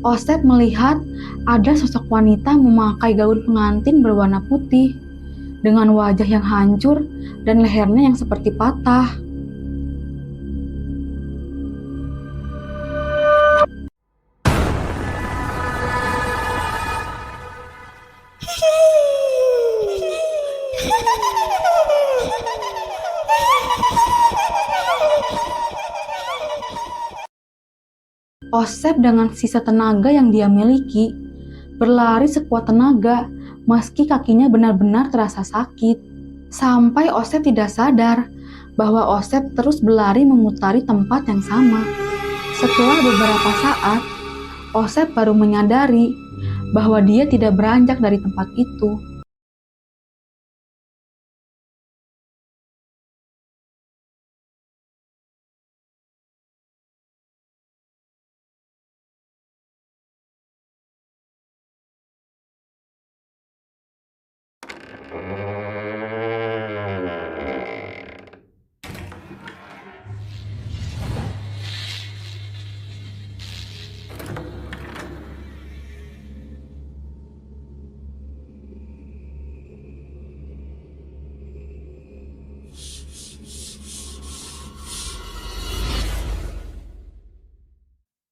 Osep melihat ada sosok wanita memakai gaun pengantin berwarna putih dengan wajah yang hancur dan lehernya yang seperti patah. Osep dengan sisa tenaga yang dia miliki berlari sekuat tenaga meski kakinya benar-benar terasa sakit. Sampai Osep tidak sadar bahwa Osep terus berlari memutari tempat yang sama. Setelah beberapa saat, Osep baru menyadari bahwa dia tidak beranjak dari tempat itu.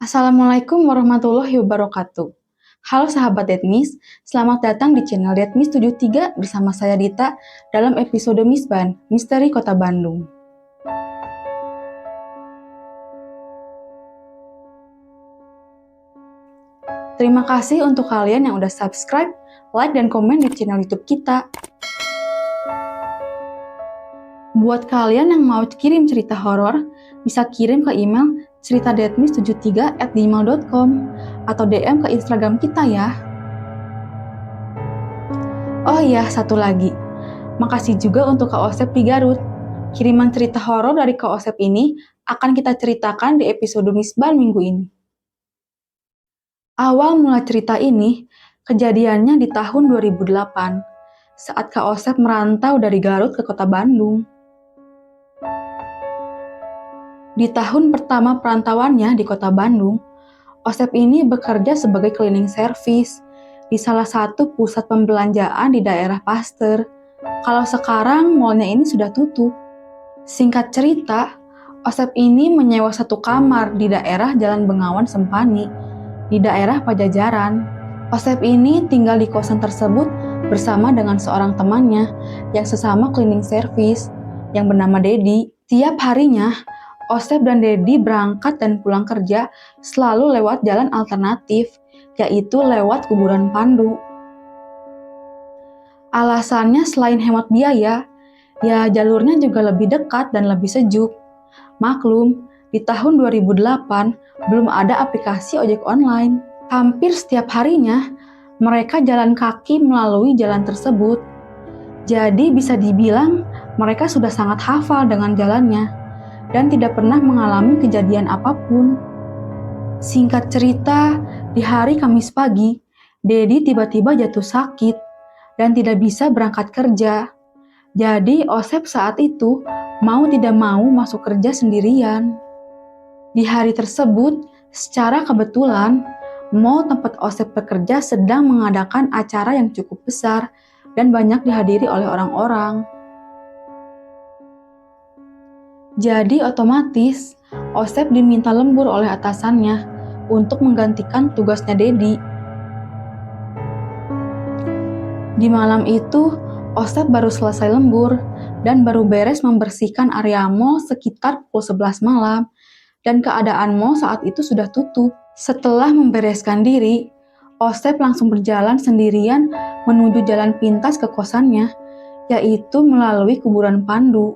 Assalamualaikum warahmatullahi wabarakatuh. Halo sahabat Detmis, selamat datang di channel Detmis 73 bersama saya Dita dalam episode Misban, Misteri Kota Bandung. Terima kasih untuk kalian yang udah subscribe, like, dan komen di channel YouTube kita. Buat kalian yang mau kirim cerita horor, bisa kirim ke email ceritadetmis73@gmail.com atau DM ke Instagram kita ya. Oh iya, satu lagi. Makasih juga untuk Kak Osep di Garut. Kiriman cerita horor dari Kak Osep ini akan kita ceritakan di episode Misban minggu ini. Awal mula cerita ini, kejadiannya di tahun 2008, saat Kak Osep merantau dari Garut ke kota Bandung. Di tahun pertama perantauannya di kota Bandung, Osep ini bekerja sebagai cleaning service di salah satu pusat pembelanjaan di daerah Pasteur. Kalau sekarang mallnya ini sudah tutup. Singkat cerita, Osep ini menyewa satu kamar di daerah Jalan Bengawan Sempani, di daerah Pajajaran. Osep ini tinggal di kosan tersebut bersama dengan seorang temannya yang sesama cleaning service yang bernama Dedi. Tiap harinya, Osep dan Dedi berangkat dan pulang kerja selalu lewat jalan alternatif, yaitu lewat kuburan Pandu. Alasannya selain hemat biaya, ya jalurnya juga lebih dekat dan lebih sejuk. Maklum, di tahun 2008 belum ada aplikasi ojek online. Hampir setiap harinya, mereka jalan kaki melalui jalan tersebut. Jadi bisa dibilang mereka sudah sangat hafal dengan jalannya dan tidak pernah mengalami kejadian apapun. Singkat cerita, di hari Kamis pagi, Dedi tiba-tiba jatuh sakit dan tidak bisa berangkat kerja. Jadi Osep saat itu mau tidak mau masuk kerja sendirian. Di hari tersebut, secara kebetulan, mall tempat Osep bekerja sedang mengadakan acara yang cukup besar dan banyak dihadiri oleh orang-orang. Jadi otomatis, Osep diminta lembur oleh atasannya untuk menggantikan tugasnya Dedi. Di malam itu, Osep baru selesai lembur dan baru beres membersihkan area mall sekitar pukul 11 malam dan keadaan mall saat itu sudah tutup. Setelah membereskan diri, Osep langsung berjalan sendirian menuju jalan pintas ke kosannya, yaitu melalui kuburan Pandu.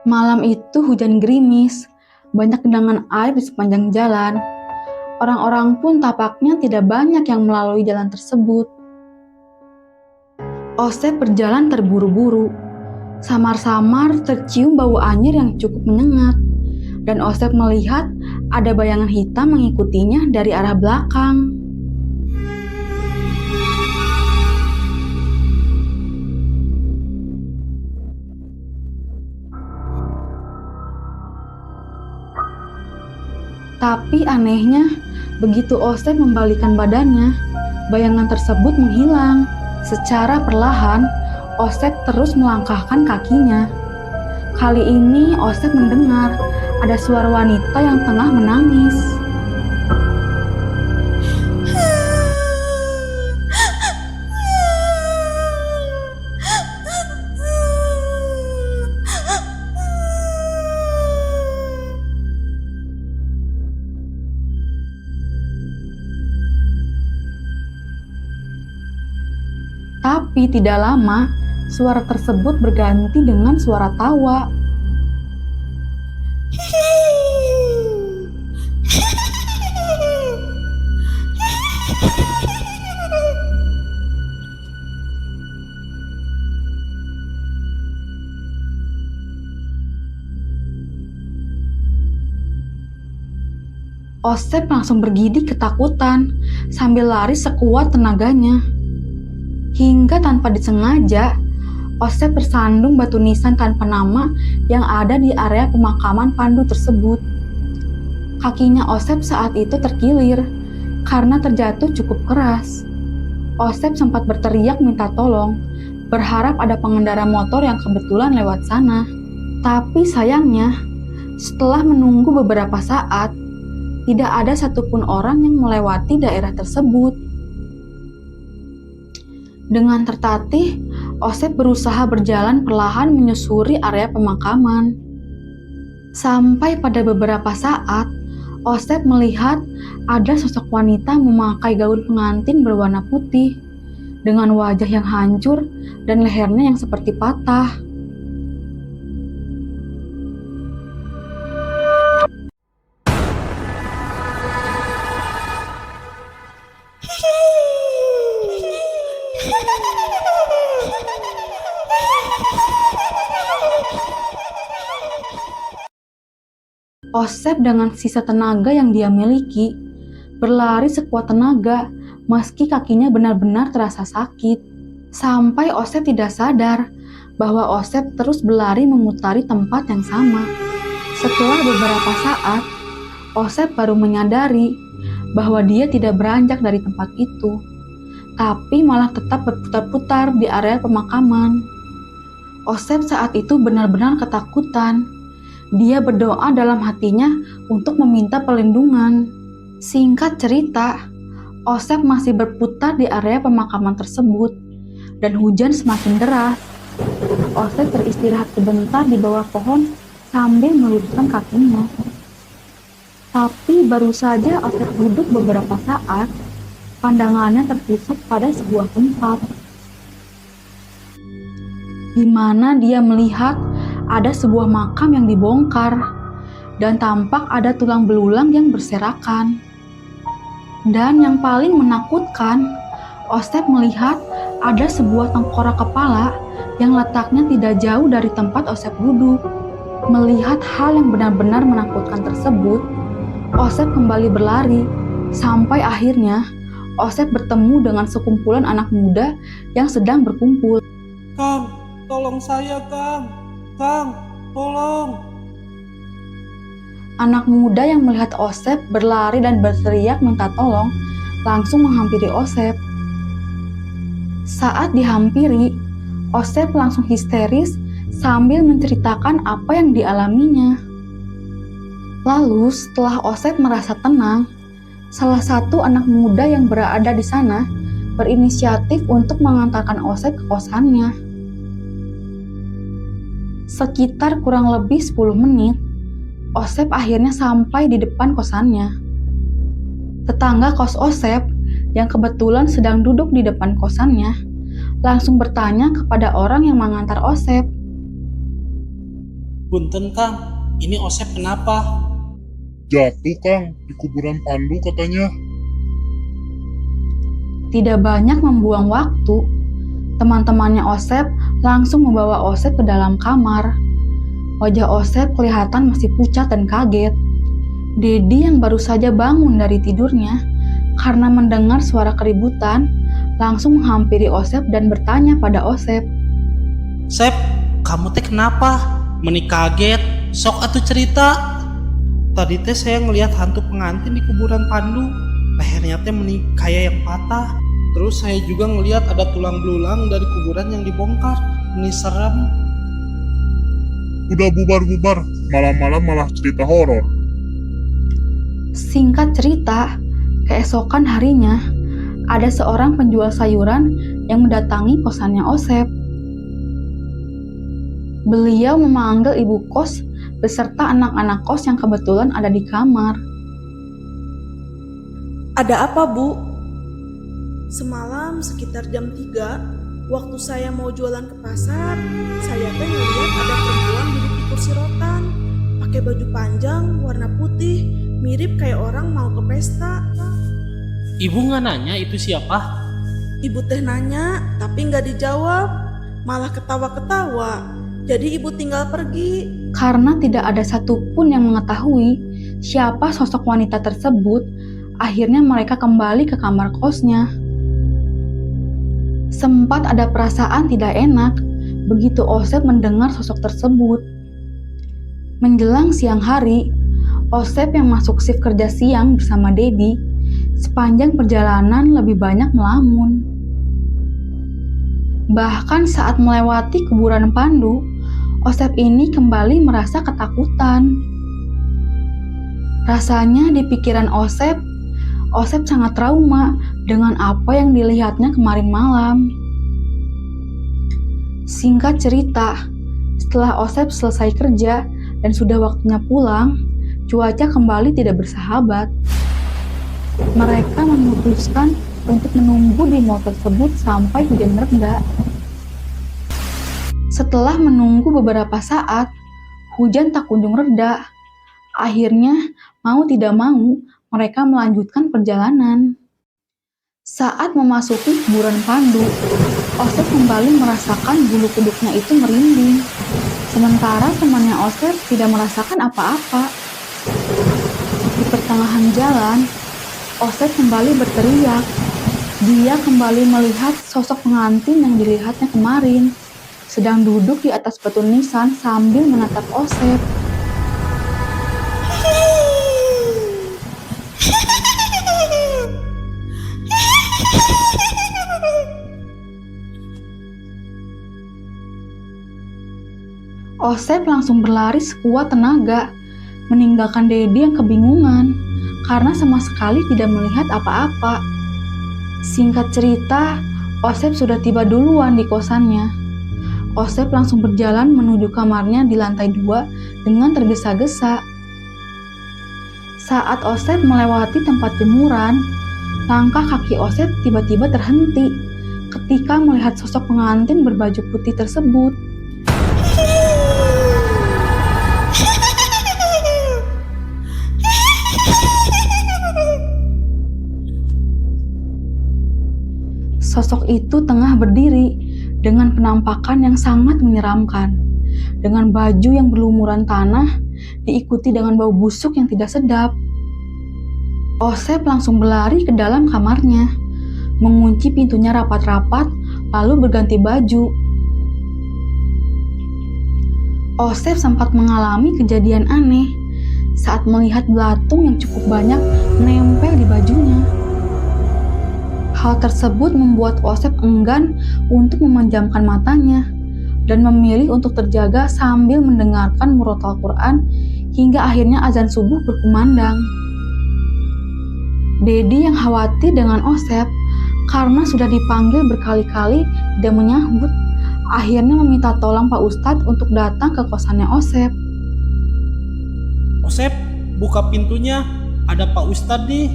Malam itu hujan gerimis, banyak genangan air di sepanjang jalan. Orang-orang pun tampaknya tidak banyak yang melalui jalan tersebut. Osep berjalan terburu-buru. Samar-samar tercium bau anyir yang cukup menyengat. Dan Osep melihat ada bayangan hitam mengikutinya dari arah belakang. Tapi anehnya, begitu Osep membalikan badannya, bayangan tersebut menghilang. Secara perlahan, Osep terus melangkahkan kakinya. Kali ini Osep mendengar ada suara wanita yang tengah menangis. Tapi tidak lama, suara tersebut berganti dengan suara tawa. Osep langsung bergidik ketakutan sambil lari sekuat tenaganya. Hingga tanpa disengaja, Osep bersandung batu nisan tanpa nama yang ada di area pemakaman Pandu tersebut. Kakinya Osep saat itu terkilir karena terjatuh cukup keras. Osep sempat berteriak minta tolong, berharap ada pengendara motor yang kebetulan lewat sana. Tapi sayangnya, setelah menunggu beberapa saat, tidak ada satupun orang yang melewati daerah tersebut. Dengan tertatih, Osep berusaha berjalan perlahan menyusuri area pemakaman. Sampai pada beberapa saat, Osep melihat ada sosok wanita memakai gaun pengantin berwarna putih, dengan wajah yang hancur dan lehernya yang seperti patah. Osep dengan sisa tenaga yang dia miliki, berlari sekuat tenaga meski kakinya benar-benar terasa sakit. Sampai Osep tidak sadar bahwa Osep terus berlari memutari tempat yang sama. Setelah beberapa saat, Osep baru menyadari bahwa dia tidak beranjak dari tempat itu, tapi malah tetap berputar-putar di area pemakaman. Osep saat itu benar-benar ketakutan. Dia berdoa dalam hatinya untuk meminta perlindungan. Singkat cerita, Osep masih berputar di area pemakaman tersebut dan hujan semakin deras. Osep beristirahat sebentar di bawah pohon sambil meluruskan kakinya. Tapi baru saja Osep duduk beberapa saat, pandangannya terpusat pada sebuah tempat, di mana dia melihat ada sebuah makam yang dibongkar dan tampak ada tulang belulang yang berserakan. Dan yang paling menakutkan, Osep melihat ada sebuah tengkorak kepala yang letaknya tidak jauh dari tempat Osep duduk. Melihat hal yang benar-benar menakutkan tersebut, Osep kembali berlari sampai akhirnya Osep bertemu dengan sekumpulan anak muda yang sedang berkumpul. Kang, tolong saya, Kang. Kang, tolong. Anak muda yang melihat Osep berlari dan berteriak minta tolong langsung menghampiri Osep. Saat dihampiri, Osep langsung histeris sambil menceritakan apa yang dialaminya. Lalu setelah Osep merasa tenang, salah satu anak muda yang berada di sana berinisiatif untuk mengantarkan Osep ke kosannya. Sekitar kurang lebih 10 menit, Osep akhirnya sampai di depan kosannya. Tetangga kos Osep yang kebetulan sedang duduk di depan kosannya langsung bertanya kepada orang yang mengantar Osep. Punten, Kang. Ini Osep kenapa? Jatuh, Kang, di kuburan Pandu katanya. Tidak banyak membuang waktu, teman-temannya Osep langsung membawa Osep ke dalam kamar. Wajah Osep kelihatan masih pucat dan kaget. Dedi yang baru saja bangun dari tidurnya karena mendengar suara keributan, langsung menghampiri Osep dan bertanya pada Osep. Sep, kamu teh kenapa? Menik kaget, sok atuh cerita. Tadi teh saya ngelihat hantu pengantin di kuburan Pandu. Lehernya teh kayak yang patah. Terus saya juga ngelihat ada tulang belulang dari kuburan yang dibongkar. Ini serem. Udah bubar-bubar, malam-malam malah cerita horor. Singkat cerita, keesokan harinya, ada seorang penjual sayuran yang mendatangi kosannya Osep. Beliau memanggil ibu kos beserta anak-anak kos yang kebetulan ada di kamar. Ada apa, Bu? Semalam sekitar jam 3, waktu saya mau jualan ke pasar, saya teh ngeliat ada perempuan duduk di kursi rotan, pakai baju panjang warna putih, mirip kayak orang mau ke pesta. Ibu nggak nanya itu siapa? Ibu teh nanya, tapi nggak dijawab, malah ketawa-ketawa. Jadi ibu tinggal pergi. Karena tidak ada satupun yang mengetahui siapa sosok wanita tersebut, akhirnya mereka kembali ke kamar kosnya. Sempat ada perasaan tidak enak begitu Osep mendengar sosok tersebut. Menjelang siang hari, Osep yang masuk shift kerja siang bersama Dedi, sepanjang perjalanan lebih banyak melamun. Bahkan saat melewati kuburan Pandu, Osep ini kembali merasa ketakutan. Rasanya di pikiran Osep sangat trauma dengan apa yang dilihatnya kemarin malam. Singkat cerita, setelah Osep selesai kerja dan sudah waktunya pulang, cuaca kembali tidak bersahabat. Mereka memutuskan untuk menunggu di mall tersebut sampai hujan mereda. Setelah menunggu beberapa saat, hujan tak kunjung reda. Akhirnya, mau tidak mau, mereka melanjutkan perjalanan. Saat memasuki kuburan Pandu, Osep kembali merasakan bulu kuduknya itu merinding. Sementara temannya Osep tidak merasakan apa-apa. Di pertengahan jalan, Osep kembali berteriak. Dia kembali melihat sosok pengantin yang dilihatnya kemarin, sedang duduk di atas batu nisan sambil menatap Osep. Osep langsung berlari sekuat tenaga, meninggalkan Dedi yang kebingungan karena sama sekali tidak melihat apa-apa. Singkat cerita, Osep sudah tiba duluan di kosannya. Osep langsung berjalan menuju kamarnya di lantai 2 dengan tergesa-gesa. Saat Osep melewati tempat jemuran, langkah kaki Osep tiba-tiba terhenti ketika melihat sosok pengantin berbaju putih tersebut. Sosok itu tengah berdiri dengan penampakan yang sangat menyeramkan, dengan baju yang berlumuran tanah, diikuti dengan bau busuk yang tidak sedap. Osep langsung berlari ke dalam kamarnya, mengunci pintunya rapat-rapat, lalu berganti baju. Osep sempat mengalami kejadian aneh saat melihat belatung yang cukup banyak menempel di bajunya. Hal tersebut membuat Osep enggan untuk memejamkan matanya dan memilih untuk terjaga sambil mendengarkan murotal Quran hingga akhirnya azan subuh berkumandang. Dedi yang khawatir dengan Osep karena sudah dipanggil berkali-kali tidak menyahut, akhirnya meminta tolong Pak Ustadz untuk datang ke kosannya Osep. Osep, buka pintunya. Ada Pak Ustadz nih.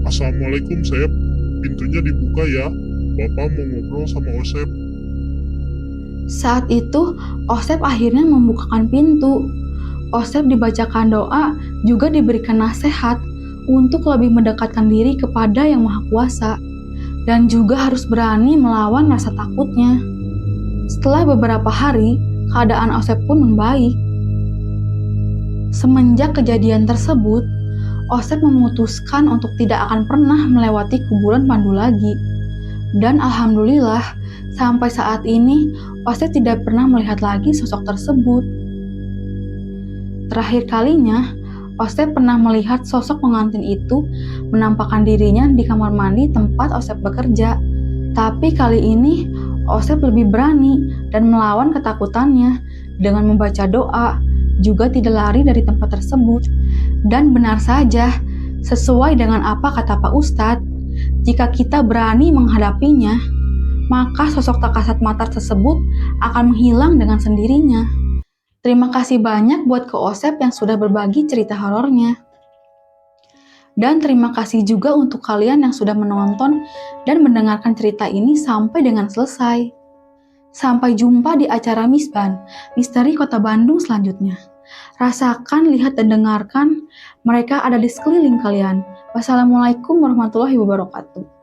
Assalamualaikum, Sep. Pintunya dibuka ya. Bapak mau ngobrol sama Osep. Saat itu, Osep akhirnya membukakan pintu. Osep dibacakan doa, juga diberikan nasihat untuk lebih mendekatkan diri kepada Yang Maha Kuasa, dan juga harus berani melawan rasa takutnya. Setelah beberapa hari, keadaan Osep pun membaik. Semenjak kejadian tersebut, Osep memutuskan untuk tidak akan pernah melewati kuburan Pandu lagi. Dan alhamdulillah, sampai saat ini, Osep tidak pernah melihat lagi sosok tersebut. Terakhir kalinya, Osep pernah melihat sosok pengantin itu menampakkan dirinya di kamar mandi tempat Osep bekerja. Tapi kali ini Osep lebih berani dan melawan ketakutannya dengan membaca doa, juga tidak lari dari tempat tersebut. Dan benar saja, sesuai dengan apa kata Pak Ustadz, jika kita berani menghadapinya, maka sosok tak kasat mata tersebut akan menghilang dengan sendirinya. Terima kasih banyak buat Ko Osep yang sudah berbagi cerita horornya. Dan terima kasih juga untuk kalian yang sudah menonton dan mendengarkan cerita ini sampai dengan selesai. Sampai jumpa di acara Misban, Misteri Kota Bandung selanjutnya. Rasakan, lihat, dan dengarkan mereka ada di sekeliling kalian. Wassalamualaikum warahmatullahi wabarakatuh.